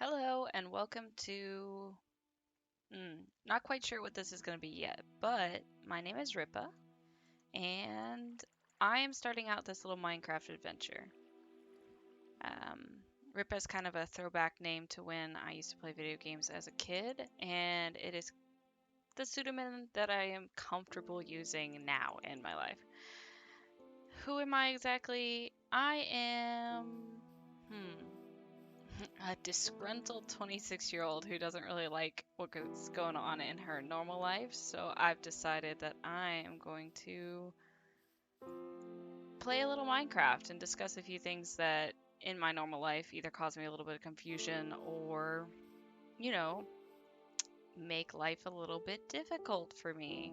Hello and welcome to. Not quite sure what this is going to be yet, but my name is Ripa, and I am starting out this little Minecraft adventure. Um, Ripa is kind of a throwback name to when I used to play video games as a kid, and it is the pseudonym that I am comfortable using now in my life. Who am I exactly? I am. Hmm. A disgruntled 26-year-old who doesn't really like what's going on in her normal life. So I've decided that I am going to play a little Minecraft and discuss a few things that in my normal life either cause me a little bit of confusion or, you know, make life a little bit difficult for me.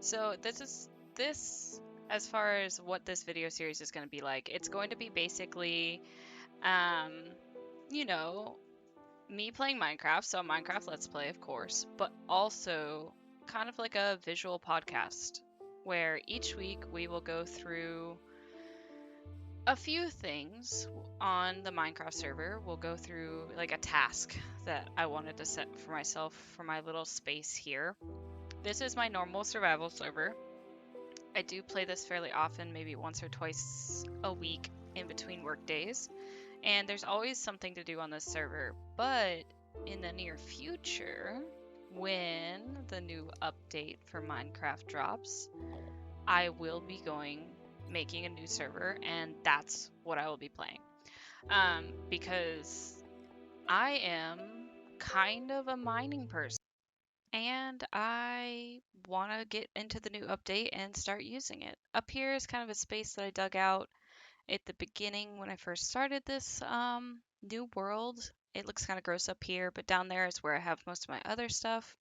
So this as far as what this video series is going to be like. It's going to be basically um you know, me playing Minecraft, so Minecraft Let's Play, of course, but also kind of like a visual podcast where each week we will go through a few things on the Minecraft server. We'll go through like a task that I wanted to set for myself for my little space here. This is my normal survival server. I do play this fairly often, maybe once or twice a week in between work days. And there's always something to do on this server, but in the near future, when the new update for Minecraft drops, I will be making a new server, and that's what I will be playing. Because I am kind of a mining person, and I want to get into the new update and start using it. Up here is kind of a space that I dug out at the beginning when I first started this new world. It looks kind of gross up here, but down there is where I have most of my other stuff.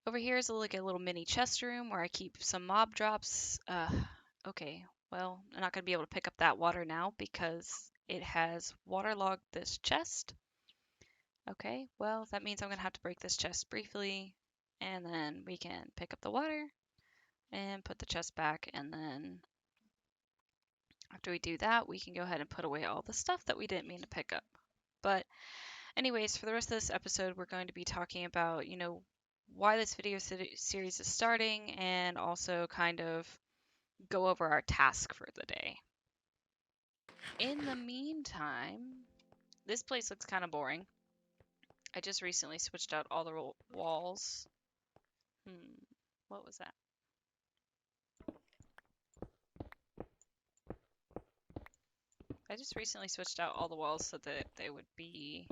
Over here is like a little mini chest room where I keep some mob drops. Okay, well, I'm not going to be able to pick up that water now because it has waterlogged this chest. Okay, well, that means I'm going to have to break this chest briefly, and then we can pick up the water and put the chest back, and then after we do that, we can go ahead and put away all the stuff that we didn't mean to pick up. But anyways, for the rest of this episode, we're going to be talking about, why this video series is starting and also kind of go over our task for the day. In the meantime, this place looks kind of boring. I just recently switched out all the walls. What was that? I just recently switched out all the walls so that they would be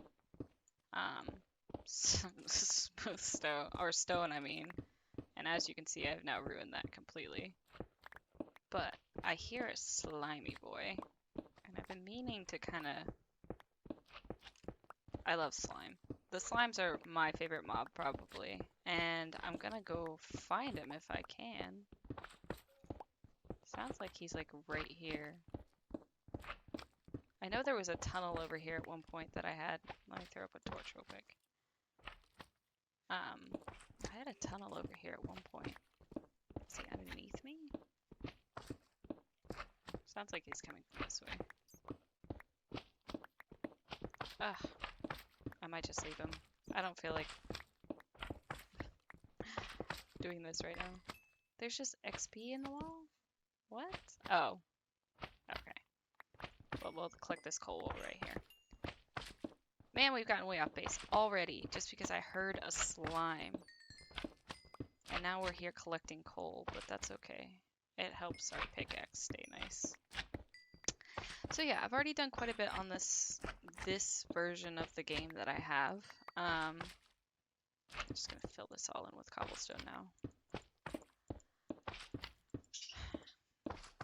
smooth stone, or stone, I mean. And as you can see, I've now ruined that completely. But I hear a slimy boy, and I've been meaning to kind of... I love slime. The slimes are my favorite mob, probably. And I'm gonna go find him if I can. Sounds like he's like right here. I know there was a tunnel over here at one point that I had. Let me throw up a torch real quick. I had a tunnel over here at one point. Is he underneath me? Sounds like he's coming from this way. Ugh. I might just leave him. I don't feel like doing this right now. There's just XP in the wall? What? Oh. Okay. Well, we'll collect this coal right here. Man, we've gotten way off base already just because I heard a slime. And now we're here collecting coal, but that's okay. It helps our pickaxe stay nice. So yeah, I've already done quite a bit on this version of the game that I have. I'm just gonna fill this all in with cobblestone now.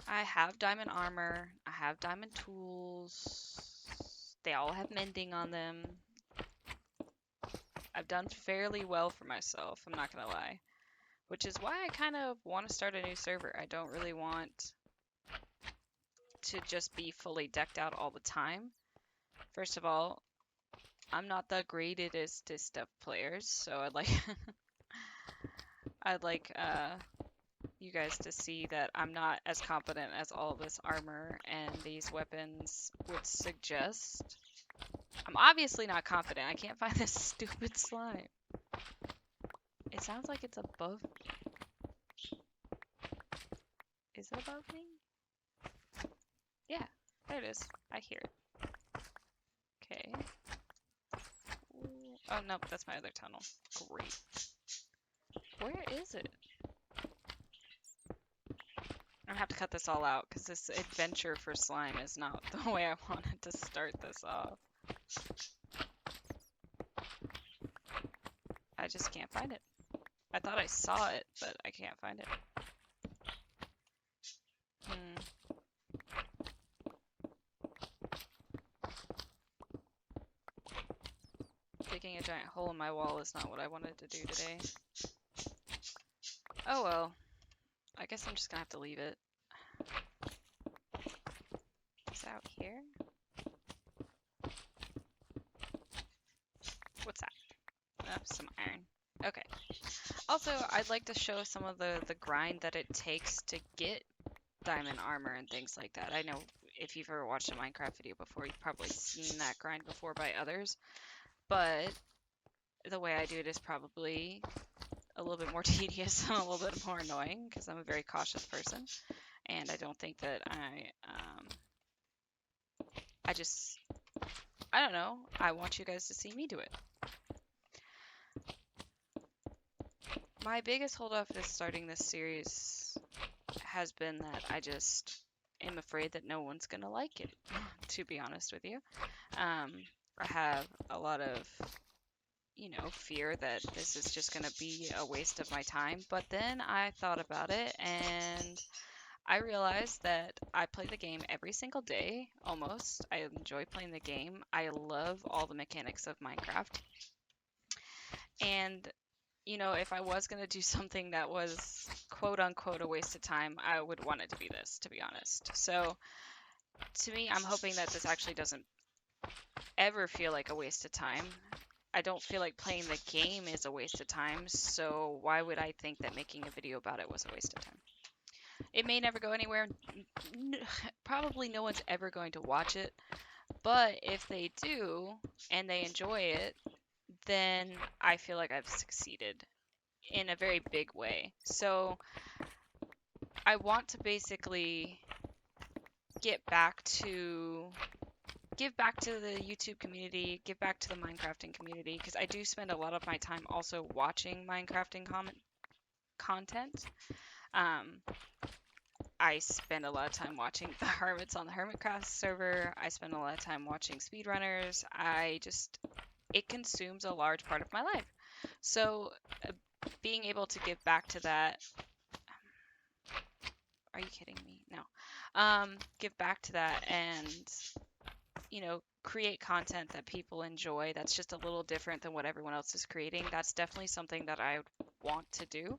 I have diamond armor, I have diamond tools. They all have mending on them. I've done fairly well for myself, I'm not gonna lie. Which is why I kind of want to start a new server. I don't really want to just be fully decked out all the time. First of all, I'm not the greatest of players, so I'd like you guys to see that I'm not as competent as all this armor and these weapons would suggest. I'm obviously not confident. I can't find this stupid slime. It sounds like it's above me. Is it above me? Yeah, there it is. I hear it. Okay. Ooh. Oh, nope, that's my other tunnel. Great. Where is it? I'm gonna have to cut this all out because this adventure for slime is not the way I wanted to start this off. I just can't find it. I thought I saw it, but I can't find it. Digging a giant hole in my wall is not what I wanted to do today. Oh well. I guess I'm just gonna have to leave it. It's out here. What's that? Some iron. Okay. Also, I'd like to show some of the grind that it takes to get diamond armor and things like that. I know if you've ever watched a Minecraft video before, you've probably seen that grind before by others, but the way I do it is probably a little bit more tedious and a little bit more annoying because I'm a very cautious person, and I don't think that I don't know, I want you guys to see me do it. My biggest holdup is starting this series has been that I just am afraid that no one's gonna like it, to be honest with you. I have a lot of, fear that this is just gonna be a waste of my time, but then I thought about it and I realized that I play the game every single day, almost. I enjoy playing the game. I love all the mechanics of Minecraft. And if I was going to do something that was quote unquote a waste of time, I would want it to be this, to be honest. So to me, I'm hoping that this actually doesn't ever feel like a waste of time. I don't feel like playing the game is a waste of time, so why would I think that making a video about it was a waste of time? It may never go anywhere. Probably no one's ever going to watch it, but if they do and they enjoy it, then I feel like I've succeeded in a very big way. So I want to basically give back to the YouTube community, give back to the Minecrafting community, because I do spend a lot of my time also watching Minecrafting content. I spend a lot of time watching the Hermits on the Hermitcraft server. I spend a lot of time watching speedrunners. It consumes a large part of my life. So being able to give back to that, are you kidding me? No. Give back to that and, create content that people enjoy that's just a little different than what everyone else is creating. That's definitely something that I want to do.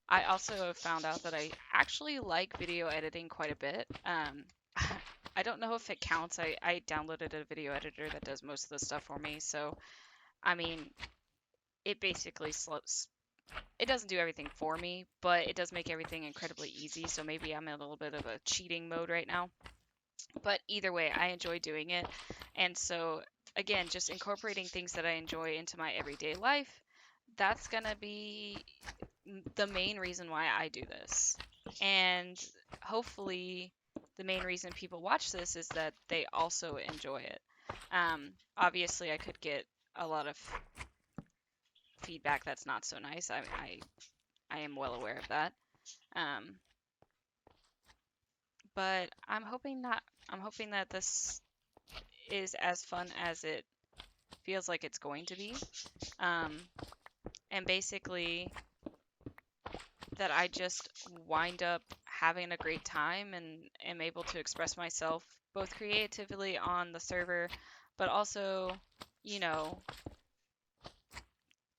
I also have found out that I actually like video editing quite a bit. I don't know if it counts. I downloaded a video editor that does most of the stuff for me. So, I mean, it basically it doesn't do everything for me, but it does make everything incredibly easy. So maybe I'm in a little bit of a cheating mode right now. But either way, I enjoy doing it. And so, again, just incorporating things that I enjoy into my everyday life, that's going to be the main reason why I do this. And hopefully the main reason people watch this is that they also enjoy it. Obviously I could get a lot of feedback that's not so nice. I am well aware of that. But I'm hoping that this is as fun as it feels like it's going to be. And basically that I just wind up having a great time and am able to express myself both creatively on the server, but also,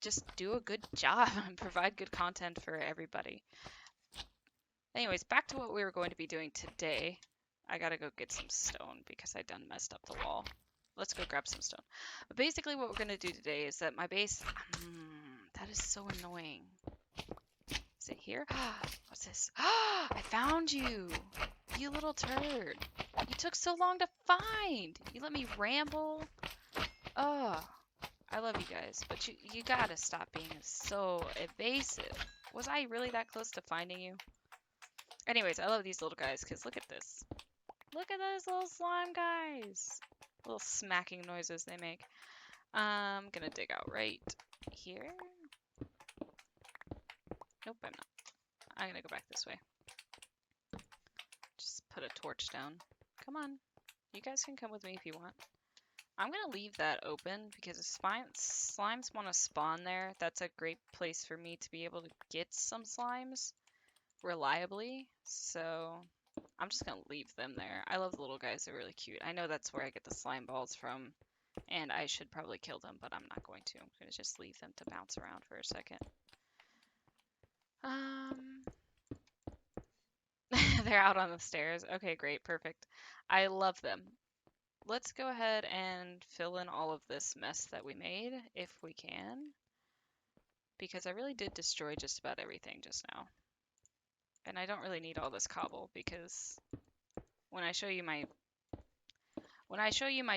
just do a good job and provide good content for everybody. Anyways, back to what we were going to be doing today. I gotta go get some stone because I done messed up the wall. Let's go grab some stone. But basically what we're gonna do today is that my base... that is so annoying. Is it here? What's this? I found you! You little turd. You took so long to find! You let me ramble Oh, I love you guys, but you gotta stop being so evasive. Was I really that close to finding you? Anyways, I love these little guys because look at this. Look at those little slime guys. Little smacking noises they make. I'm gonna dig out right here. Nope, I'm not. I'm gonna go back this way. Just put a torch down. Come on. You guys can come with me if you want. I'm gonna leave that open because if slimes want to spawn there, that's a great place for me to be able to get some slimes reliably. So I'm just gonna leave them there. I love the little guys, they're really cute. I know that's where I get the slime balls from, and I should probably kill them, but I'm not going to. I'm gonna just leave them to bounce around for a second. They're out on the stairs. Okay, great, perfect. I love them. Let's go ahead and fill in all of this mess that we made, if we can, because I really did destroy just about everything just now. And I don't really need all this cobble, because when I show you my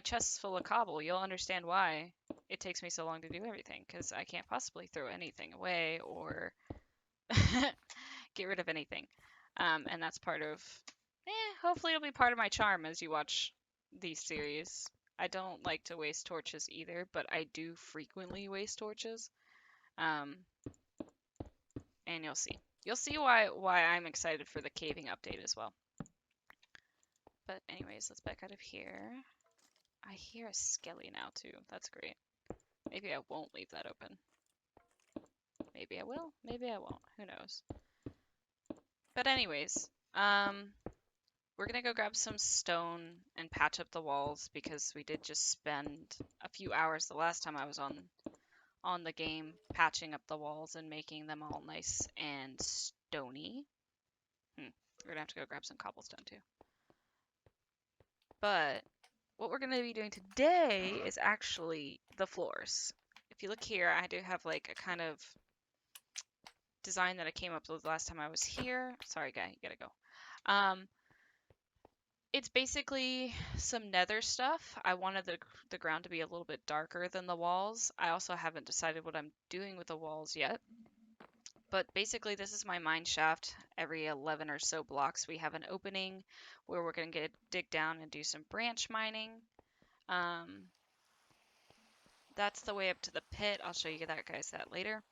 chests full of cobble, you'll understand why it takes me so long to do everything, because I can't possibly throw anything away or get rid of anything. And that's part of, hopefully it'll be part of my charm as you watch these series. I don't like to waste torches either, but I do frequently waste torches. And you'll see. You'll see why I'm excited for the caving update as well. But anyways, let's back out of here. I hear a skelly now too. That's great. Maybe I won't leave that open. Maybe I will. Maybe I won't. Who knows? But anyways, we're gonna go grab some stone and patch up the walls because we did just spend a few hours the last time I was on the game patching up the walls and making them all nice and stony. We're gonna have to go grab some cobblestone too. But what we're gonna be doing today is actually the floors. If you look here, I do have like a kind of design that I came up with last time I was here. Sorry, guy, you gotta go. It's basically some nether stuff. I wanted the ground to be a little bit darker than the walls. I also haven't decided what I'm doing with the walls yet. But basically, this is my mine shaft. Every 11 or so blocks, we have an opening where we're going to dig down and do some branch mining. That's the way up to the pit. I'll show you that later.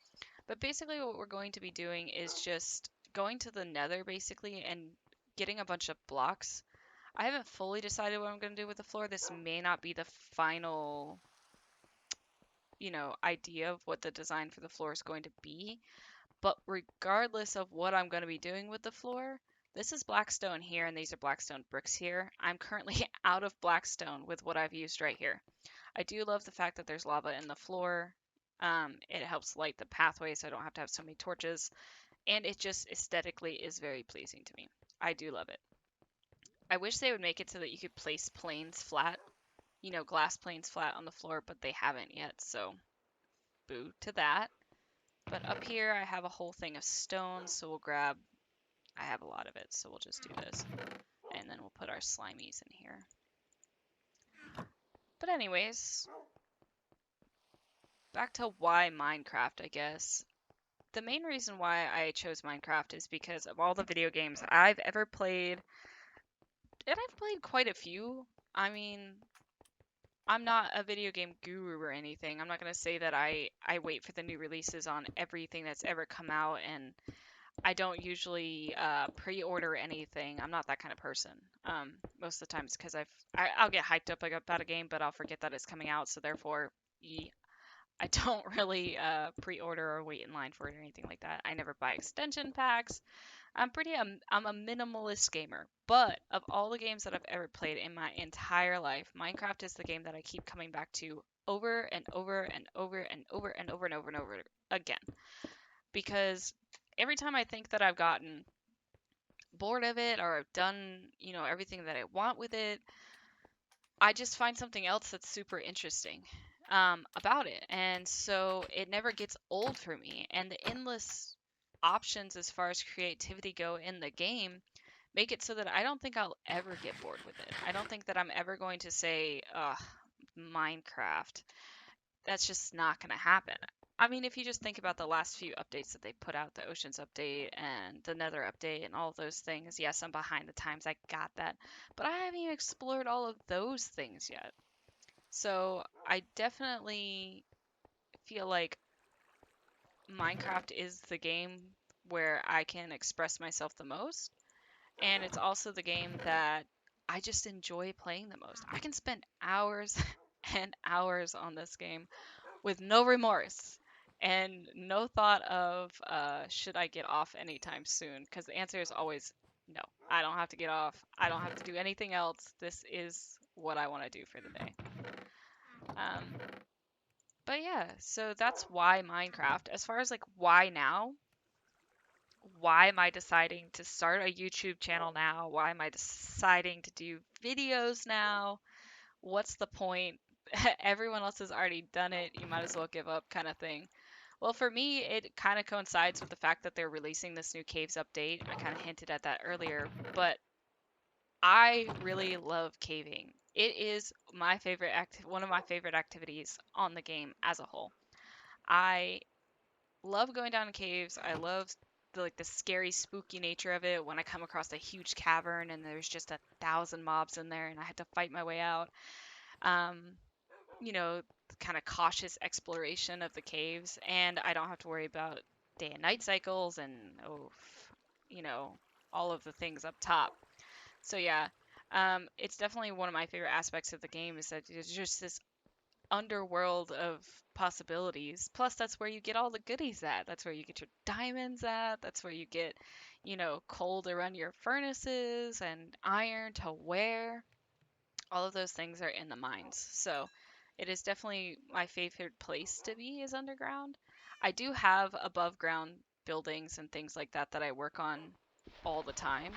But basically, what we're going to be doing is just going to the nether, basically, and getting a bunch of blocks. I haven't fully decided what I'm going to do with the floor. This may not be the final, idea of what the design for the floor is going to be. But regardless of what I'm going to be doing with the floor, this is blackstone here and these are blackstone bricks here. I'm currently out of blackstone with what I've used right here. I do love the fact that there's lava in the floor. It helps light the pathway so I don't have to have so many torches. And it just aesthetically is very pleasing to me. I do love it. I wish they would make it so that you could place planes flat, glass planes flat on the floor, but they haven't yet, so boo to that. But up here I have a whole thing of stone, so I have a lot of it, so we'll just do this. And then we'll put our slimies in here. But anyways, back to why Minecraft, I guess. The main reason why I chose Minecraft is because of all the video games I've ever played, and I've played quite a few. I mean, I'm not a video game guru or anything. I'm not going to say that I wait for the new releases on everything that's ever come out, and I don't usually pre-order anything. I'm not that kind of person. Most of the times because I'll get hyped up about a game, but I'll forget that it's coming out, so therefore I don't really pre-order or wait in line for it or anything like that. I never buy extension packs. I'm a minimalist gamer, but of all the games that I've ever played in my entire life, Minecraft is the game that I keep coming back to over and over and over and over and over and over and over again. Because every time I think that I've gotten bored of it or I've done, everything that I want with it, I just find something else that's super interesting about it. And so it never gets old for me. And the endless options as far as creativity go in the game make it so that I don't think I'll ever get bored with it. I don't think that I'm ever going to say, Minecraft, that's just not going to happen. I mean, if you just think about the last few updates that they put out, the Oceans update and the Nether update and all those things, yes, I'm behind the times, I got that. But I haven't even explored all of those things yet. So I definitely feel like Minecraft is the game where I can express myself the most. And it's also the game that I just enjoy playing the most. I can spend hours and hours on this game with no remorse and no thought of should I get off anytime soon? Because the answer is always no. I don't have to get off. I don't have to do anything else. This is what I want to do for the day. Um, but yeah, so that's why Minecraft. As far as like why now, why am I deciding to start a YouTube channel now? Why am I deciding to do videos now? What's the point? Everyone else has already done it. You might as well give up, kind of thing. Well, for me, it kind of coincides with the fact that they're releasing this new Caves update. I kind of hinted at that earlier, but I really love caving. It is my favorite one of my favorite activities on the game as a whole. I love going down in caves. I love the scary, spooky nature of it when I come across a huge cavern and there's just 1,000 mobs in there and I had to fight my way out. Um, you know, kind of cautious exploration of the caves, and I don't have to worry about day and night cycles and you know, all of the things up top. So yeah, it's definitely one of my favorite aspects of the game is that there's just this underworld of possibilities. Plus, that's where you get all the goodies at. That's where you get your diamonds at. That's where you get, coal to run your furnaces and iron to wear. All of those things are in the mines. So it is definitely my favorite place to be is underground. I do have above ground buildings and things like that that I work on all the time.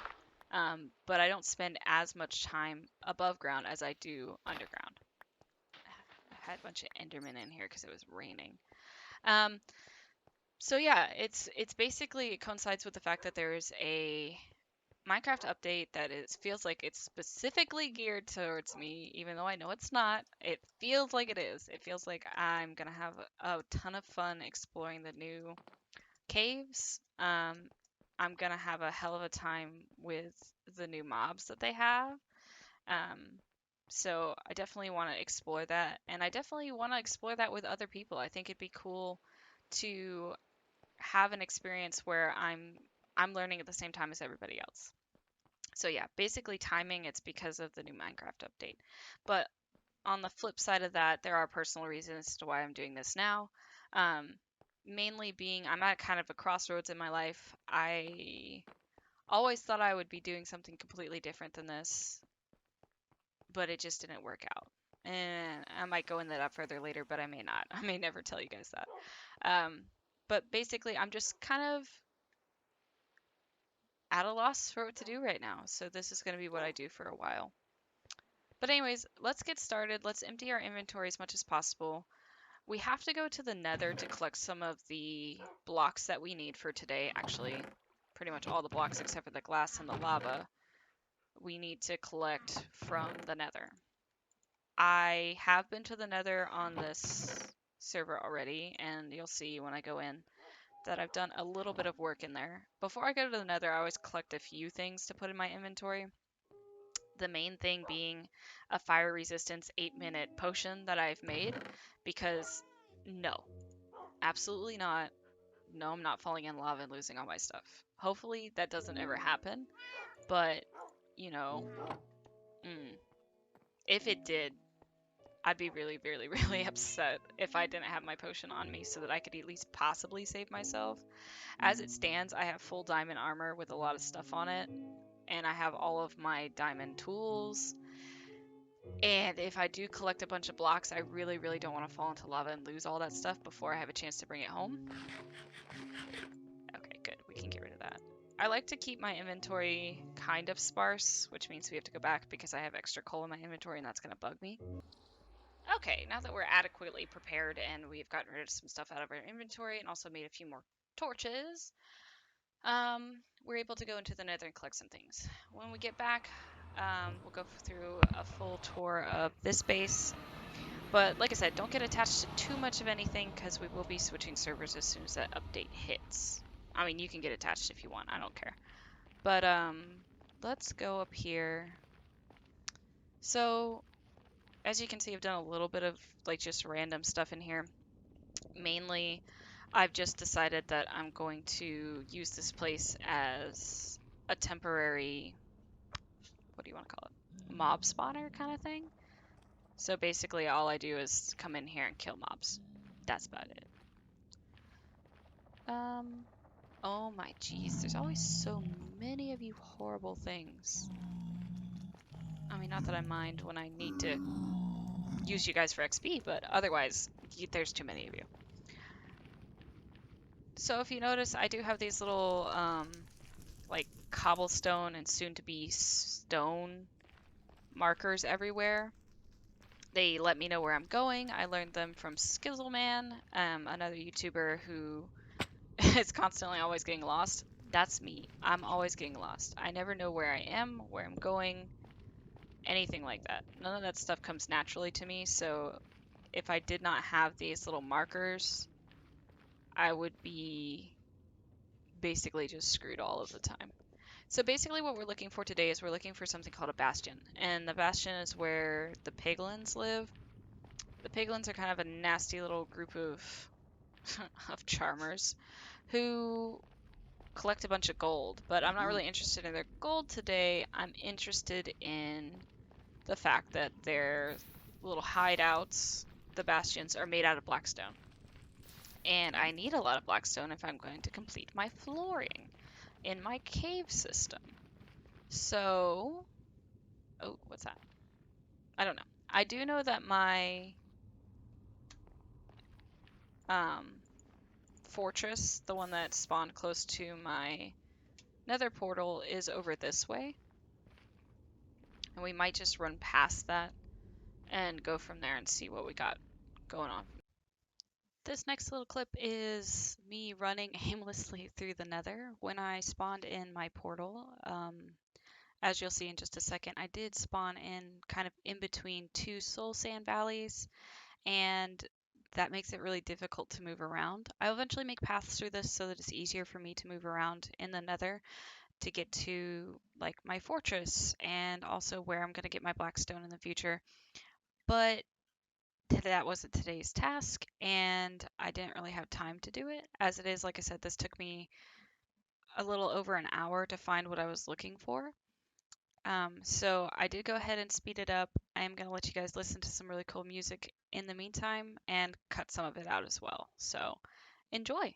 But I don't spend as much time above ground as I do underground. I had a bunch of Endermen in here because it was raining. Um, so yeah, it's basically it coincides with the fact that there's a Minecraft update that is feels like it's specifically geared towards me, even though I know it's not. It feels like it is. It feels like I'm gonna have a ton of fun exploring the new caves. I'm gonna have a hell of a time with the new mobs that they have. Um, so I definitely want to explore that, and I definitely want to explore that with other people. I think it'd be cool to have an experience where I'm learning at the same time as everybody else. So yeah, basically timing, it's because of the new Minecraft update. But on the flip side of that, there are personal reasons as to why I'm doing this now. Um, Mainly being I'm at kind of a crossroads in my life. I always thought I would be doing something completely different than this, but it just didn't work out. And I might go into that further later, but I may not. I may never tell you guys that. But basically, I'm just kind of at a loss for what to do right now. So this is going to be what I do for a while. But anyways, let's get started. Let's empty our inventory as much as possible. We have to go to the Nether to collect some of the blocks that we need for today. Actually, pretty much all the blocks except for the glass and the lava we need to collect from the Nether. I have been to the Nether on this server already, and you'll see when I go in that I've done a little bit of work in there. Before I go to the Nether, I always collect a few things to put in my inventory. The main thing being a fire resistance 8-minute potion that I've made, because no, absolutely not. No, I'm not falling in lava and losing all my stuff. Hopefully that doesn't ever happen, but you know, mm, if it did, I'd be really, really, really upset if I didn't have my potion on me so that I could at least possibly save myself. As it stands, I have full diamond armor with a lot of stuff on it, and I have all of my diamond tools. And if I do collect a bunch of blocks, I really, really don't want to fall into lava and lose all that stuff before I have a chance to bring it home. Okay, good. We can get rid of that. I like to keep my inventory kind of sparse, which means we have to go back because I have extra coal in my inventory and that's going to bug me. Okay, now that we're adequately prepared and we've gotten rid of some stuff out of our inventory and also made a few more torches, we're able to go into the Nether and collect some things. When we get back, we'll go through a full tour of this base. But like I said, don't get attached to too much of anything because we will be switching servers as soon as that update hits. I mean, you can get attached if you want. I don't care. But let's go up here. So as you can see, I've done a little bit of like just random stuff in here. Mainly, I've just decided that I'm going to use this place as a temporary, what do you want to call it? Mob spawner kind of thing. So basically all I do is come in here and kill mobs. That's about it. Oh my jeez, there's always so many of you horrible things. I mean, not that I mind when I need to use you guys for XP, but otherwise, there's too many of you. So if you notice, I do have these little, like cobblestone and soon-to-be stone markers everywhere. They let me know where I'm going. I learned them from Skizzleman, another YouTuber who is constantly always getting lost. That's me. I'm always getting lost. I never know where I am, where I'm going, anything like that. None of that stuff comes naturally to me, so if I did not have these little markers, I would be basically just screwed all of the time. So basically what we're looking for today is we're looking for something called a bastion. And the bastion is where the piglins live. The piglins are kind of a nasty little group of of charmers who collect a bunch of gold, but I'm not really interested in their gold today. I'm interested in the fact that their little hideouts, the bastions, are made out of blackstone. And I need a lot of blackstone if I'm going to complete my flooring in my cave system. So, oh, what's that? I don't know. I do know that my um, fortress, the one that spawned close to my nether portal, is over this way. And we might just run past that and go from there and see what we got going on. This next little clip is me running aimlessly through the nether. When I spawned in my portal, as you'll see in just a second, I did spawn in kind of in between two soul sand valleys, and that makes it really difficult to move around. I'll eventually make paths through this so that it's easier for me to move around in the nether to get to like my fortress and also where I'm going to get my blackstone in the future. But that wasn't today's task, and I didn't really have time to do it. As it is, like I said, this took me a little over an hour to find what I was looking for. So I did go ahead and speed it up. I am going to let you guys listen to some really cool music in the meantime and cut some of it out as well. So enjoy.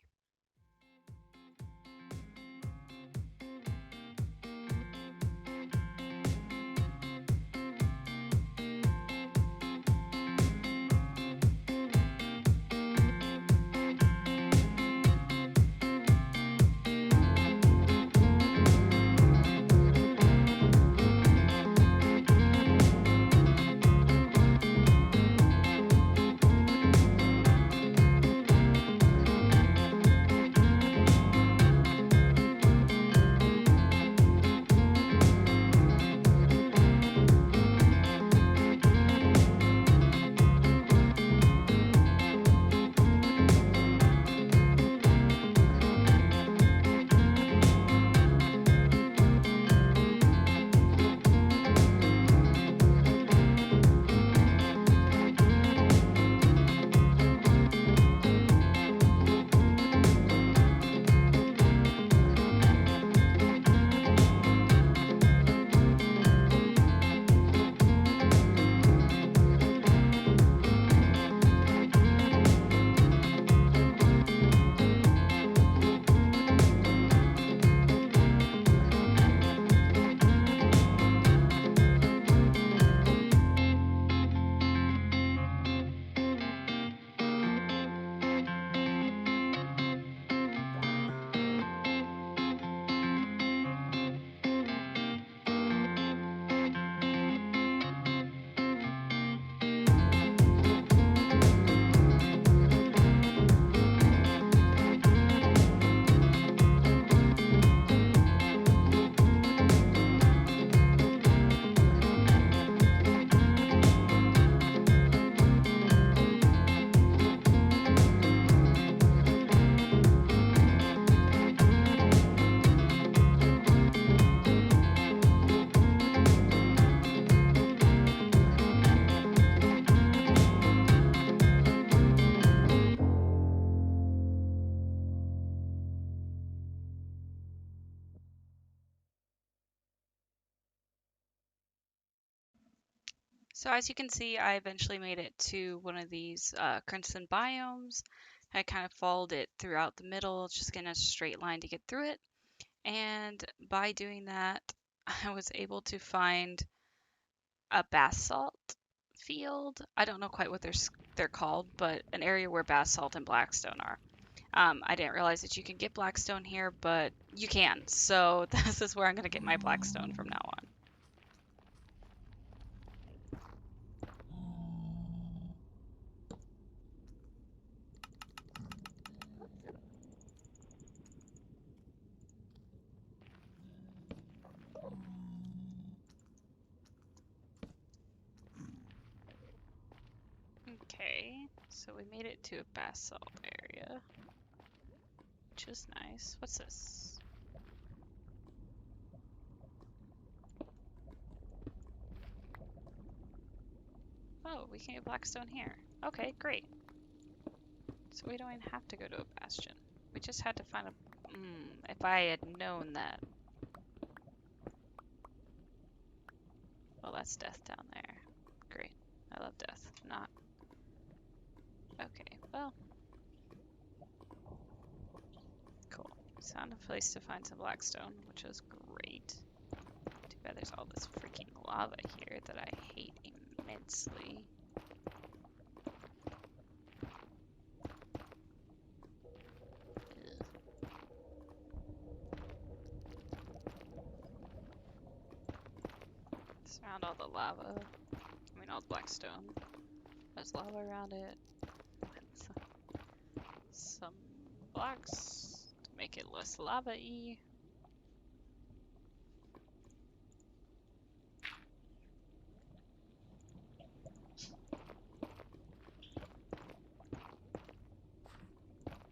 So as you can see, I eventually made it to one of these crimson biomes. I kind of followed it throughout the middle, just in a straight line to get through it. And by doing that, I was able to find a basalt field. I don't know quite what they're called, but an area where basalt and blackstone are. I didn't realize that you can get blackstone here, but you can. So this is where I'm going to get my blackstone from now on. Okay, so we made it to a basalt area, which is nice. What's this? Oh, we can get blackstone here. Okay, great. So we don't even have to go to a bastion. We just had to find a... if I had known that. Well, that's death down there. Great. I love death. Not... Okay, well... Cool. Found a place to find some blackstone, which is great. Too bad there's all this freaking lava here that I hate immensely. Surround all the lava. I mean, all the blackstone. There's lava around it. Some blocks to make it less lava-y.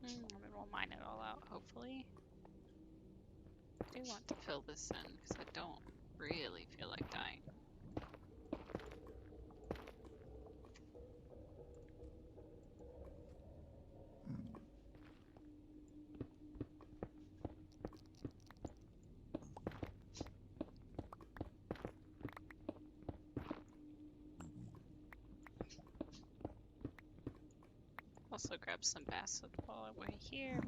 And then we'll mine it all out, hopefully. I do want to fill this in because I don't really feel like dying. Also grab some basalt while we're here,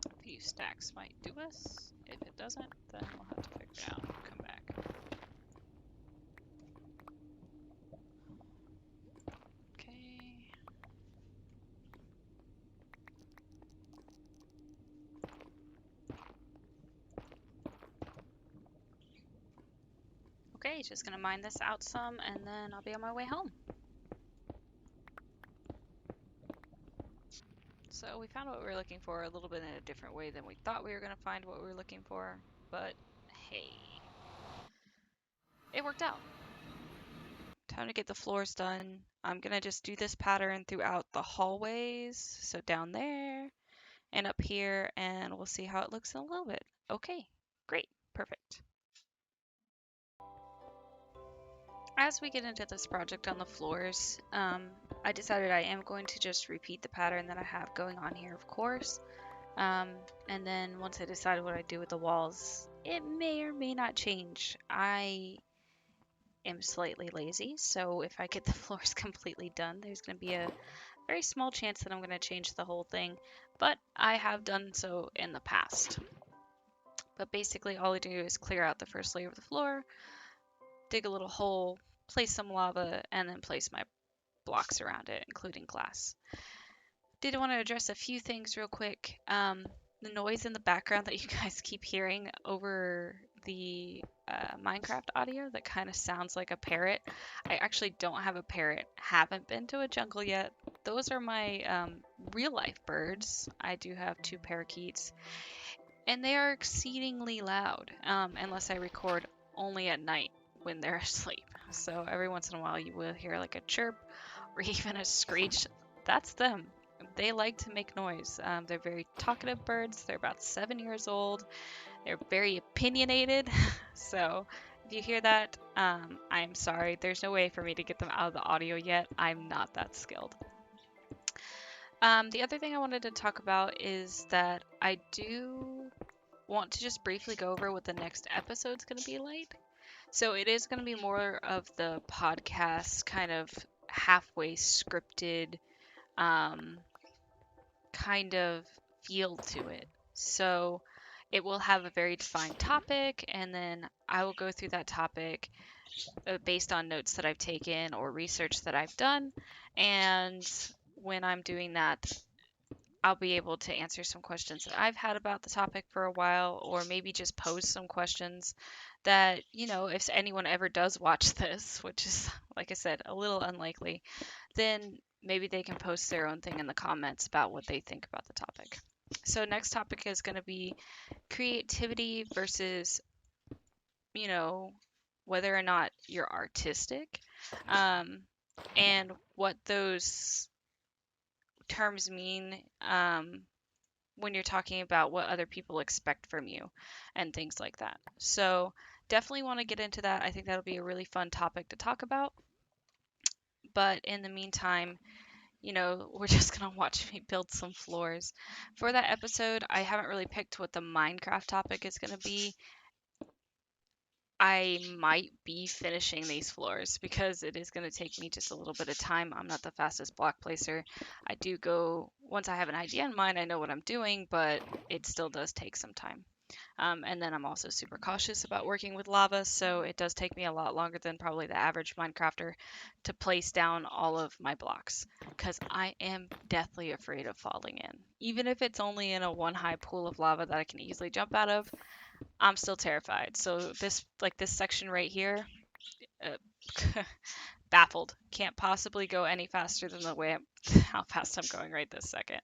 A few stacks might do us. If it doesn't, then we'll have to figure it out and come back. Okay. Okay, just gonna mine this out some and then I'll be on my way home. So we found what we were looking for a little bit in a different way than we thought we were gonna find what we were looking for, but hey, it worked out. Time to get the floors done. I'm gonna just do this pattern throughout the hallways, so down there and up here, and we'll see how it looks in a little bit. Okay, great, perfect. As we get into this project on the floors, I decided I am going to just repeat the pattern that I have going on here, of course. And then once I decide what I do with the walls, it may or may not change. I am slightly lazy, so if I get the floors completely done, there's going to be a very small chance that I'm going to change the whole thing, but I have done so in the past. But basically all I do is clear out the first layer of the floor, dig a little hole, place some lava, and then place my blocks around it, including glass. Did want to address a few things real quick. The noise in the background that you guys keep hearing over the Minecraft audio that kind of sounds like a parrot. I actually don't have a parrot, haven't been to a jungle yet. Those are my real life birds. I do have 2 parakeets, and they are exceedingly loud unless I record only at night when they're asleep. So every once in a while you will hear like a chirp or even a screech. That's them. They like to make noise. They're very talkative birds. They're about 7 years old. They're very opinionated. So if you hear that, I'm sorry. There's no way for me to get them out of the audio yet. I'm not that skilled. The other thing I wanted to talk about is that I do want to just briefly go over what the next episode's going to be like. So it is going to be more of the podcast kind of halfway scripted kind of feel to it. So it will have a very defined topic, and then I will go through that topic based on notes that I've taken or research that I've done. And when I'm doing that, I'll be able to answer some questions that I've had about the topic for a while, or maybe just pose some questions that, if anyone ever does watch this, which is, like I said, a little unlikely, then maybe they can post their own thing in the comments about what they think about the topic. So, next topic is going to be creativity versus, whether or not you're artistic, and what those terms mean when you're talking about what other people expect from you and things like that. So definitely want to get into that. I think that'll be a really fun topic to talk about. But in the meantime, we're just going to watch me build some floors. For that episode, I haven't really picked what the Minecraft topic is going to be. I might be finishing these floors because it is going to take me just a little bit of time. I'm not the fastest block placer. I do go, once I have an idea in mind, I know what I'm doing, but it still does take some time. And then I'm also super cautious about working with lava, so it does take me a lot longer than probably the average Minecrafter to place down all of my blocks because I am deathly afraid of falling in. Even if it's only in a one high pool of lava that I can easily jump out of, I'm still terrified. So this section right here, baffled. Can't possibly go any faster than how fast I'm going right this second.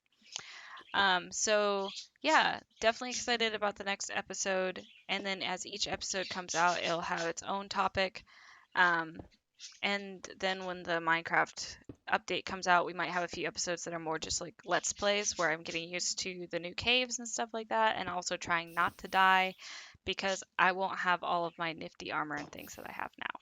So yeah, definitely excited about the next episode. And then as each episode comes out, it'll have its own topic. And then when the Minecraft update comes out, we might have a few episodes that are more just like Let's Plays, where I'm getting used to the new caves and stuff like that, and also trying not to die because I won't have all of my nifty armor and things that I have now.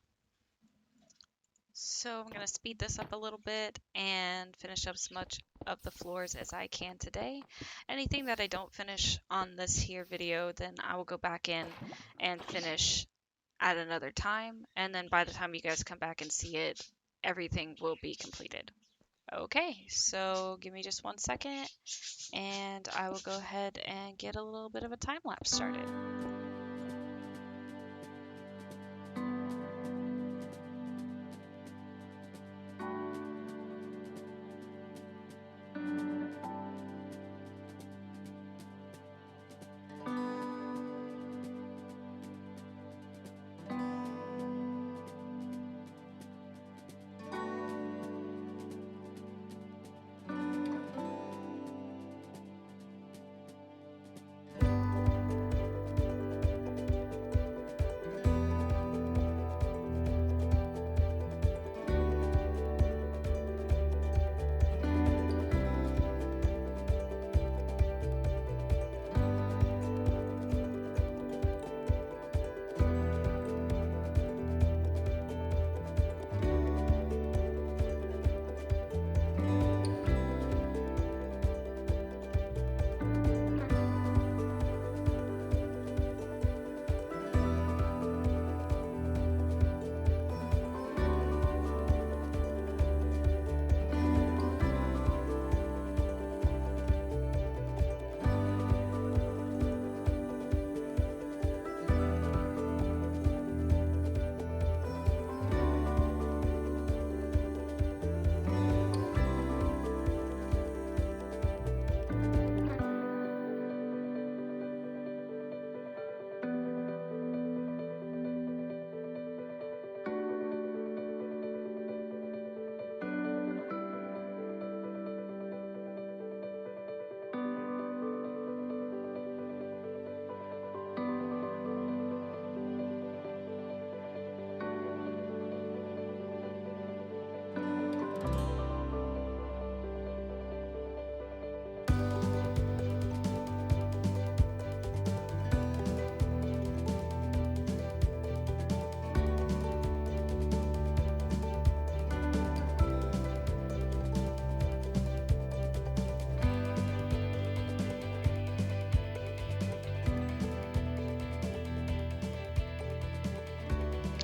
So I'm going to speed this up a little bit and finish up as much of the floors as I can today. Anything that I don't finish on this here video, then I will go back in and finish at another time. And then by the time you guys come back and see it, everything will be completed. Okay, so give me just 1 second and I will go ahead and get a little bit of a time lapse started.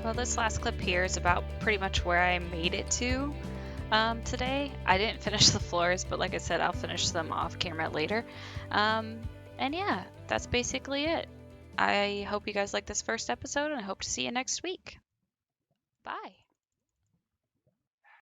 Well, this last clip here is about pretty much where I made it to today. I didn't finish the floors, but like I said, I'll finish them off camera later. And yeah, that's basically it. I hope you guys like this first episode, and I hope to see you next week. Bye.